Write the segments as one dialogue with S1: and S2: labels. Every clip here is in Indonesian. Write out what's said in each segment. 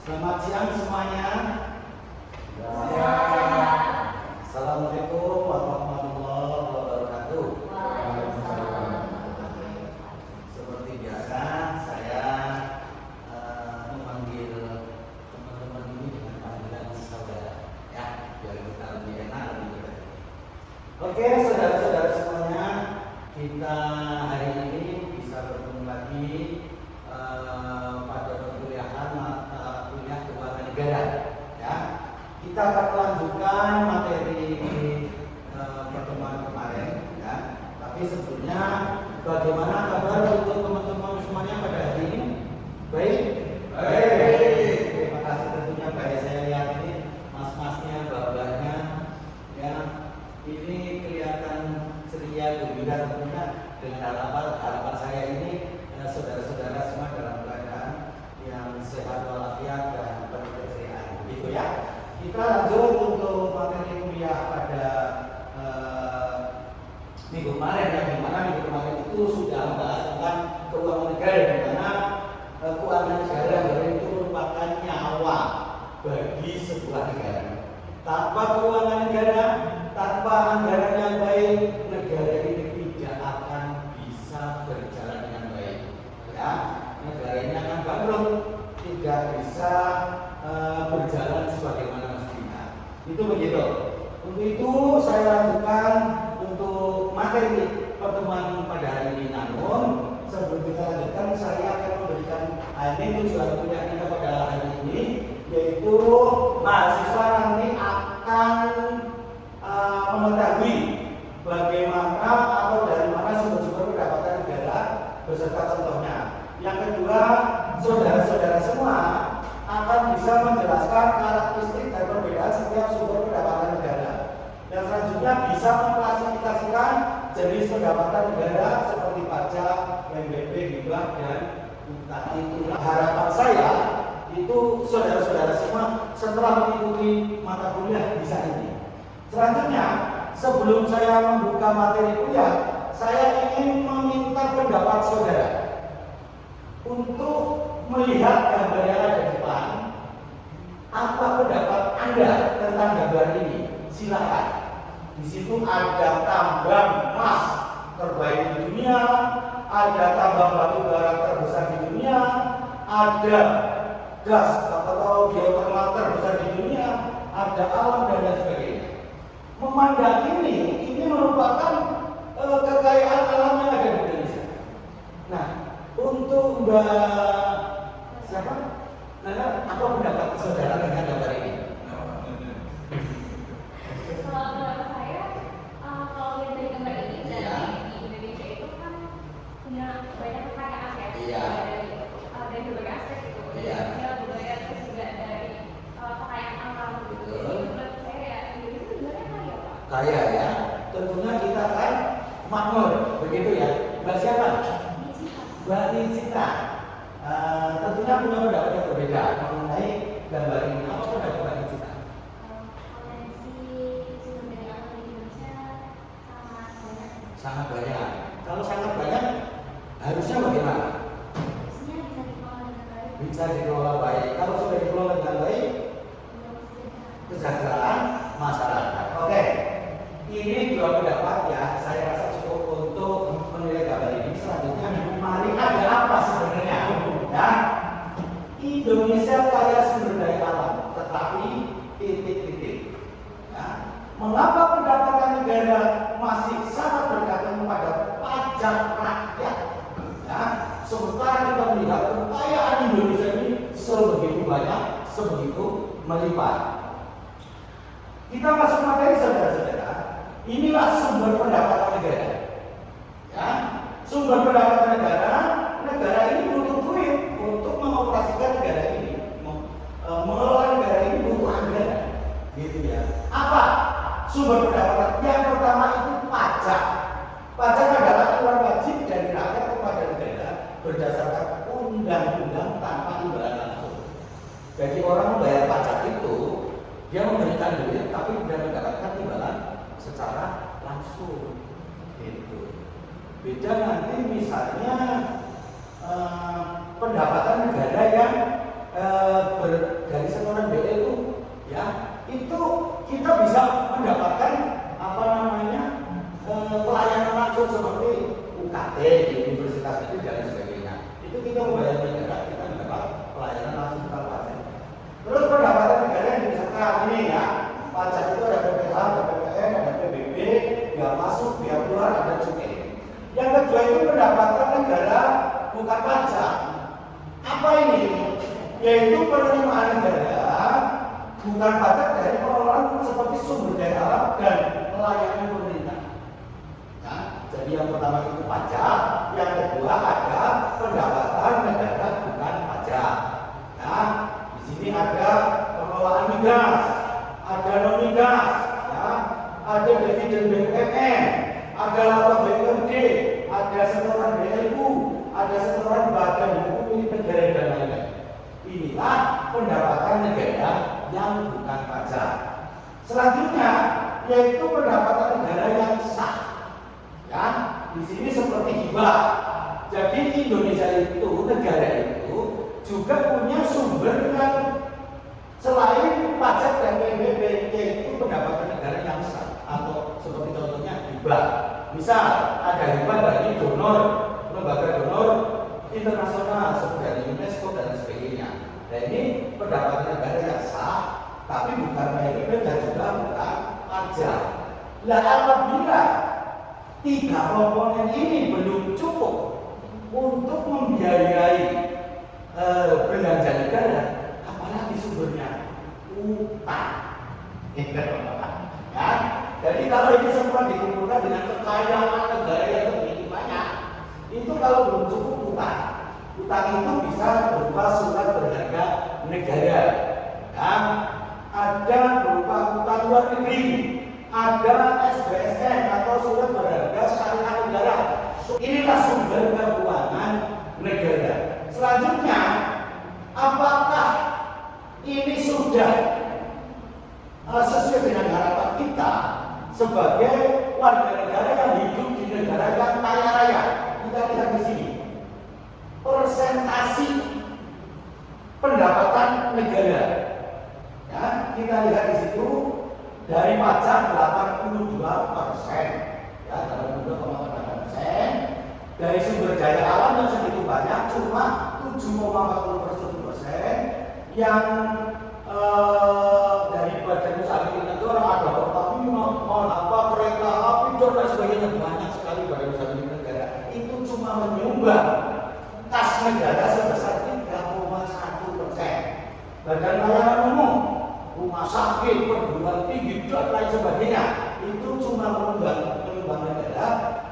S1: Selamat siang semuanya.
S2: Siang.
S1: Assalamualaikum warahmatullahi wabarakatuh. Seperti biasa, saya memanggil teman-teman ini dengan panggilan saudara, ya, biar kita lebih enak, lebih dekat. Oke, saudara-saudara semuanya, kita hari ini bisa bertemu lagi pada perkuliahan mata kuliah keuangan negara. Ya, kita akan melanjutkan materi pertemuan kemarin. Ya, tapi sebelumnya, bagaimana kabar untuk teman-teman semuanya pada hari ini? Baik? Baik. Terima kasih, tentunya baik. Saya lihat ini mas-masnya, babanya, ya, ini kelihatan ceria, gembira tentunya. Dengan harapan saya ini saudara-saudara semua dalam keadaan yang sehat walafiat dan penuh keceriaan, gitu ya. Kita lanjut untuk materi kuliah pada minggu kemarin, yang dimana minggu kemarin itu sudah membahas tentang keuangan negara, di mana keuangan negara itu merupakan nyawa bagi sebuah negara. Tanpa keuangan negara, tanpa anggaran yang baik, negara ini tidak akan bisa berjalan dengan baik. Ya, negara ini akan bangkrut, tidak bisa berjalan sebagaimana mestinya. Itu begitu. Untuk itu saya lanjutkan untuk materi pertemuan pada hari ini. Namun sebelum kita lanjutkan, saya akan memberikan ini tujuan kuliah kita pada hari ini, yaitu mahasiswa nanti akan mengetahui bagaimana atau dari mana sumber-sumber pendapatan negara beserta contohnya. Yang kedua, saudara-saudara semua akan bisa menjelaskan karakteristik dan perbedaan setiap sumber pendapatan negara. Dan selanjutnya bisa mengklasifikasikan jenis pendapatan negara seperti pajak, PNBP, hibah, dan tadi itu. Harapan saya itu saudara-saudara semua setelah mengikuti mata kuliah bisa ini. Selanjutnya, sebelum saya membuka materi kuliah, saya ingin meminta pendapat saudara untuk melihat gambar yang ada di depan. Apa pendapat Anda tentang gambar ini? Silakan. Di situ ada tambang emas terbaik di dunia, ada tambang batu bara terbesar di dunia, ada gas atau geotermal terbesar di dunia, ada alam dan lain sebagainya. Memandang ini merupakan kekayaan alam yang ada di Indonesia. Nah, untuk Mbak siapa? Nana, apa pendapat saudara dengan gambar ini?
S2: Kalau menurut saya, kalau lihat dari gambar ini, dari di Indonesia itu kan punya banyak kekayaan ya.
S1: Iya.
S2: Dari berbagai aspek gitu.
S1: Iya.
S2: Dari budaya, terus juga dari kekayaan alam gitu. Jadi menurut saya ya Indonesia sebenarnya kaya Pak.
S1: Kaya ya. Tentunya kita kan makmur, begitu ya. Mbak siapa? Mbak Nicita. Tentunya punya pendapat yang berbeda mengenai gambar ini. Apa pendapat Mbak Nicita?
S2: Potensi sumber daya alam di Indonesia sangat banyak.
S1: Sangat banyak. Kalau sangat banyak, harusnya bagaimana?
S2: Harusnya bisa dikelola dengan baik.
S1: Bisa dikelola baik. Kalau sudah dikelola dengan baik, kesejahteraan masyarakat. Oke, ini dua pendapat ya. Saya rasa cukup untuk menilai gambar ini. Selanjutnya, mari ada apa sebenarnya? Ya, Indonesia kaya sumber daya alam, tetapi titik-titik. Ya, mengapa pendapatan negara masih sangat bergantung pada pajak rakyat? Ya, sementara kita melihat kekayaan Indonesia ini sebegitu banyak, sebegitu melimpah. Kita masuk materi saudara-saudara. Inilah sumber pendapatan negara. Ya, sumber pendapatan negara. Negara ini butuh duit untuk mengoperasikan negara ini, mengelola negara ini butuh anggaran, gitu ya. Apa sumber pendapatan? Yang pertama itu pajak. Pajak adalah iuran wajib dari rakyat kepada negara berdasarkan undang-undang tanpa imbalan langsung. Jadi orang membayar pajak itu dia memberikan duit tapi tidak mendapatkan imbalan secara langsung. Gitu. Beda nanti misalnya pendapatan negara yang bukan pajak. Apa ini? Yaitu penerimaan negara bukan pajak dari pengelolaan seperti sumber daya alam dan pelayanan pemerintah. Ya, jadi yang pertama itu pajak, yang kedua ada pendapatan negara bukan pajak. Ya, di sini ada pengelolaan migas, ada non migas, ya, ada dividen BUMN, ada laba BUMD, ada setoran BLU, ada setoran badan hukum milik negara dan lain-lain. Inilah pendapatan negara yang bukan pajak. Selanjutnya yaitu pendapatan negara yang sah. Ya, di sini seperti hibah. Jadi Indonesia itu, negara itu juga punya sumber yang selain pajak dan PNBP, yaitu pendapatan negara yang sah. Atau seperti contohnya hibah. Misal ada hibah dari donor, lembaga donor internasional seperti dari UNESCO dan sebagainya. Nah ini pendapatan negara yang sah, tapi bukan PNBP dan juga bukan pajak. Nah apabila tiga komponen ini belum cukup untuk membiayai belanja negara, apalagi sumbernya utang. Ya, jadi kalau ini semua dikumpulkan dengan kekayaan negara yang begitu banyak, itu kalau belum cukup utang. Utang itu bisa berupa surat berharga negara, ya, ada berupa utang luar negeri, ada SBSN atau surat berharga syariah negara. Inilah sumber keuangan negara. Selanjutnya, apakah ini sudah sesuai dengan harapan kita sebagai warga negara yang hidup di negara yang kaya raya? Kita lihat di sini persentasi pendapatan negara. Ya, kita lihat di situ dari pajak 82%, ya 82,8%. Dari sumber daya alam yang segitu banyak cuma 7,41%. Yang dari badan usaha milik negara ada Pertamina, kereta api dan lain sebagainya, banyak sekali badan usaha milik negara. Itu cuma menyumbang kas negara sebesar 3,1%. Badan pelayanan umum, rumah sakit, perguruan tinggi dan lain sebagainya, itu cuma menyumbang negara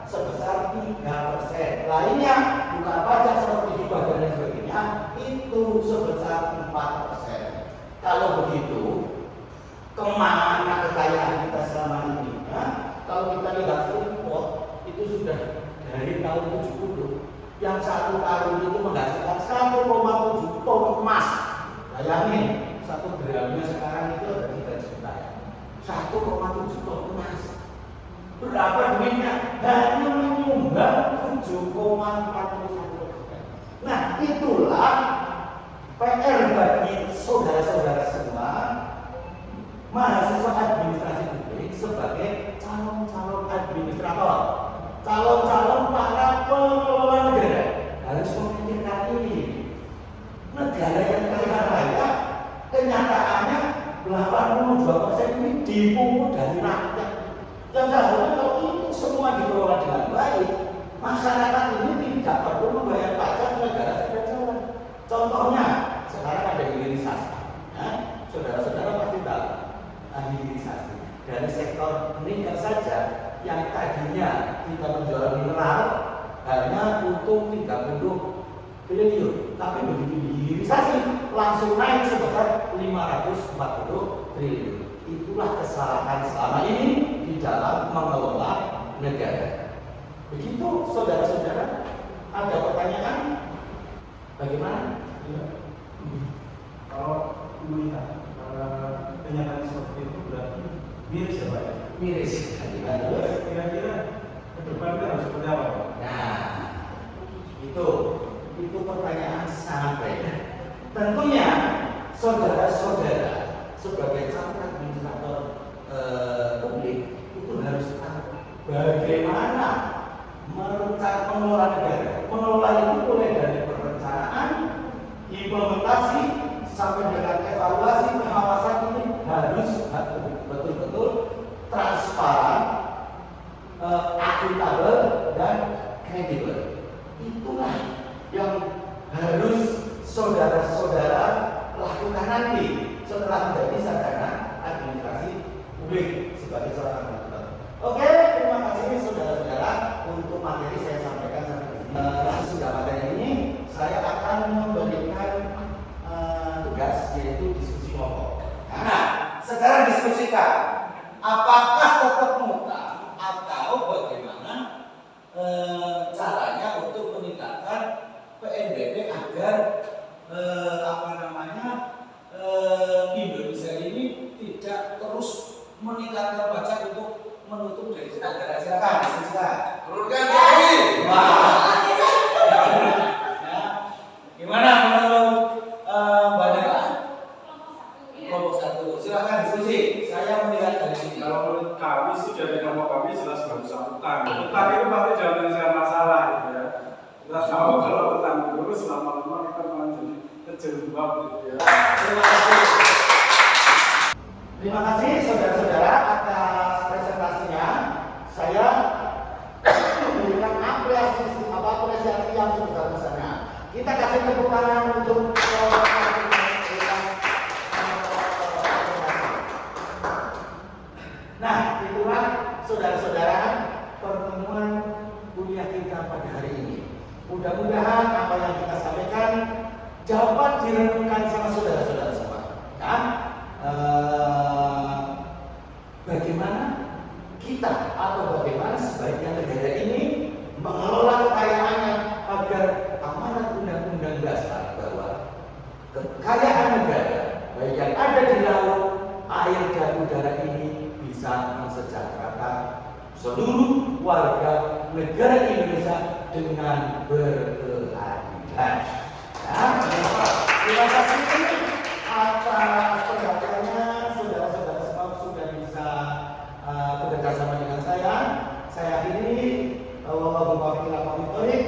S1: sebesar 3%. Lainnya bukan pajak seperti hibah dan lain sebagainya, itu sebesar 4%. Kalau begitu, kemana kekayaan kita selama ini? Nah, kalau kita lihat Freeport itu sudah dari tahun 70, yang satu tahun itu menghasilkan 1,7 ton emas. Bayangin, 1 gramnya sekarang itu ada 3 juta. 1,7 ton emas. Berapa duitnya? Hanya menyumbang 7,41%. Nah, itulah PR bagi saudara-saudara semua mahasiswa administrasi publik sebagai calon-calon administrator, calon-calon para pengelola negara harus memikirkan ini. Negara yang kaya raya kenyataannya 82% ini dipungut dari rakyat. Yang seharusnya kalau itu semua dikelola dengan baik, masyarakat ini tidak perlu membayar pajak, negara sudah jalan. Contohnya, sekarang ada hilirisasi. Ya, saudara-saudara pasti tahu hilirisasi dari sektor nikel saja yang tadinya kita menjual mineral hanya untung 30 triliun, tapi begitu dihilirisasi langsung naik sebesar 540 triliun. Itulah kesalahan selama ini di dalam mengelola negara. Begitu saudara-saudara, ada pertanyaan? Bagaimana?
S3: Ya. Kalau melihat kenyataan seperti itu berarti miris ya Pak ya?
S1: Miris.
S3: Kira-kira ke depan kita harus seperti apa Pak?
S1: Nah, itu pertanyaan sangat baik. Tentunya saudara-saudara sebagai calon administrator publik itu harus tahu bagaimana mengelola negara. Mengelola itu mulai dari perencanaan, implementasi sampai dengan evaluasi, pengawasan ini harus betul-betul transparan, akuntabel dan kredibel. Itulah yang nanti setelah menjadi sarjana administrasi publik sebagai seorang akuntan. Oke, terima kasih saudara-saudara untuk materi saya sampaikan sampai di sini. Sesudah materi ini saya akan memberikan tugas yaitu diskusi kelompok. Nah, sekarang diskusikan apakah tetap muka atau bagaimana caranya untuk meningkatkan PNBP agar Indonesia ini tidak terus meningkatkan pajak untuk menutup dari negara. Silakan diskusikan.
S4: Turunkan kami.
S1: Wah. Ya. Gimana menurut Mbak kelompok satu? Silakan diskusi. Saya melihat dari sini.
S3: Kalau menurut kami sih dari kelompok kami jelas bagus utang. Utang itu pasti jangan menyelesaikan masalah gitu ya. Kita tahu kalau utang terus lama-lama kita malah jadi kejebak gitu ya.
S1: Terima kasih. Terima kasih saudara-saudara atas presentasinya. Saya memberikan apresiasi yang sebesar-besarnya. Kita kasih tepuk tangan untuk Nah, itulah saudara-saudara pertemuan kuliah kita pada hari ini. Mudah-mudahan apa yang kita sampaikan dapat direnungkan sama saudara-saudara semua. Ya, bagaimana kita atau bagaimana sebaiknya negara ini mengelola kekayaannya agar amanat undang-undang dasar bahwa kekayaan negara baik yang ada di laut, air dan udara ini bisa mensejahterakan seluruh warga negara Indonesia dengan berkeadilan. Terima kasih atas perhatiannya. Saudara-saudara semua sudah bisa bekerja sama dengan saya. Saya akhiri. Wallahu a'lam bishawab.